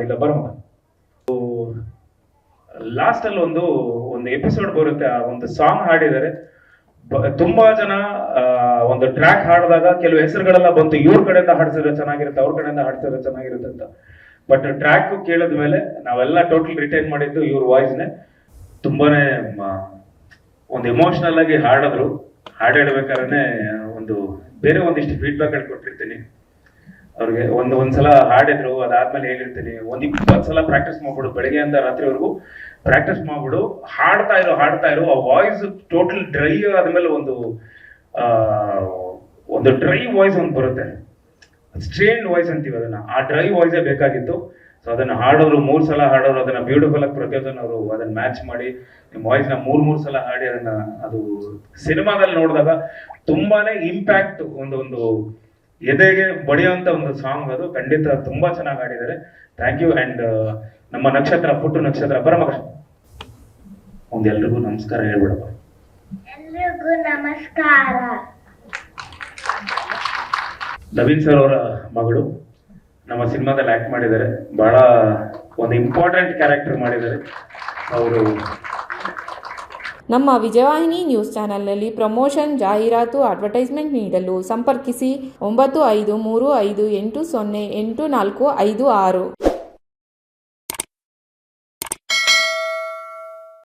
ಮಾಡಿಲ್ಲ ಬರೋಣ. ಲಾಸ್ಟ್ ಅಲ್ಲಿ ಒಂದು ಎಪಿಸೋಡ್ ಬರುತ್ತೆ, ಆ ಒಂದು ಸಾಂಗ್ ಹಾಡಿದ್ದಾರೆ. ತುಂಬಾ ಜನ ಒಂದು ಟ್ರ್ಯಾಕ್ ಹಾಡಿದಾಗ ಕೆಲವು ಹೆಸರುಗಳೆಲ್ಲ ಬಂತು, ಇವ್ರ ಕಡೆಯಿಂದ ಹಾಡ್ಸಿದ್ರೆ ಚೆನ್ನಾಗಿರುತ್ತೆ, ಅವ್ರ ಕಡೆಯಿಂದ ಹಾಡ್ಸಿದ್ರೆ ಚೆನ್ನಾಗಿರುತ್ತೆ ಅಂತ. ಬಟ್ ಟ್ರ್ಯಾಕ್ ಕೇಳಿದ ಮೇಲೆ ನಾವೆಲ್ಲ ಟೋಟಲ್ ರಿಟೈನ್ ಮಾಡಿದ್ದು ಇವ್ರ ವಾಯ್ಸ್ನೇ. ತುಂಬಾನೇ ಒಂದು ಎಮೋಷನಲ್ ಆಗಿ ಹಾಡಿದ್ರು. ಹಾಡಾಡ್ಬೇಕಾದ್ರೆ ಬೇರೆ ಒಂದಿಷ್ಟು ಫೀಡ್ಬ್ಯಾಕ್ ಕೊಟ್ಟಿರ್ತೀನಿ ಅವ್ರಿಗೆ. ಒಂದ್ಸಲ ಹಾಡಿದ್ರು, ಅದಾದ್ಮೇಲೆ ಹೇಳಿರ್ತೀನಿ 20 ಸಲ ಪ್ರಾಕ್ಟೀಸ್ ಮಾಡ್ಬಿಡು, ಬೆಳಗ್ಗೆ ಅಂತ ರಾತ್ರಿವರೆಗೂ ಪ್ರಾಕ್ಟೀಸ್ ಮಾಡ್ಬಿಡು, ಹಾಡ್ತಾ ಇರೋ ಆ ವಾಯ್ಸ್ ಟೋಟಲ್ ಡ್ರೈ ಆದ್ಮೇಲೆ ಒಂದು ಡ್ರೈ ವಾಯ್ಸ್ ಒಂದು ಬರುತ್ತೆ, ಸ್ಟ್ರೇನ್ಡ್ ವಾಯ್ಸ್ ಅಂತೀವಿ ಅದನ್ನ. ಆ ಡ್ರೈ ವಾಯ್ಸೇ ಬೇಕಾಗಿತ್ತು. ಸೊ ಅದನ್ನ ಹಾಡೋರು 3 ಸಲ ಹಾಡೋರು ಅದನ್ನ ಬ್ಯೂಟಿಫುಲ್ ಆಗಿ ಪ್ರತಿಯೊಂದನ್ನು ಅವರು ಅದನ್ನ ಮ್ಯಾಚ್ ಮಾಡಿ ನಿಮ್ಮ ವಾಯ್ಸ್ ನ 3 ಸಲ ಹಾಡಿ ಅದನ್ನ ಅದು ಸಿನಿಮಾದಲ್ಲಿ ನೋಡಿದಾಗ ತುಂಬಾನೇ ಇಂಪ್ಯಾಕ್ಟ್, ಒಂದು ಎದೆಗೆ ಬಡಿಯುವಂತ ಒಂದು ಸಾಂಗ್ ಅದು. ಖಂಡಿತ ತುಂಬಾ ಚೆನ್ನಾಗಿ ಹಾಡಿದ್ದಾರೆ. Thank you. ಅಂಡ್ ನಮ್ಮ ನಕ್ಷತ್ರ, ಪುಟ್ಟು ನಕ್ಷತ್ರ ಬರಮಗ ಎಲ್ರಿಗೂ ನಮಸ್ಕಾರ ಹೇಳ್ಬಿಡಪ್ಪ. ಎಲ್ರಿಗೂ ನಮಸ್ಕಾರ. ನವೀನ್ ಸರ್ ಅವರ ಮಗಳು ನಮ್ಮ ಸಿನಿಮಾದಲ್ಲಿ ಆಕ್ಟ್ ಮಾಡಿದ್ದಾರೆ. ಬಹಳ ಒಂದು ಇಂಪಾರ್ಟೆಂಟ್ ಕ್ಯಾರೆಕ್ಟರ್ ಮಾಡಿದ್ದಾರೆ ಅವರು. ನಮ್ಮ ವಿಜಯವಾಹಿನಿ ನ್ಯೂಸ್ ಚಾನೆಲ್ನಲ್ಲಿ ಪ್ರಮೋಷನ್, ಜಾಹೀರಾತು, ಅಡ್ವರ್ಟೈಸ್ಮೆಂಟ್ ನೀಡಲು ಸಂಪರ್ಕಿಸಿ 9535808456.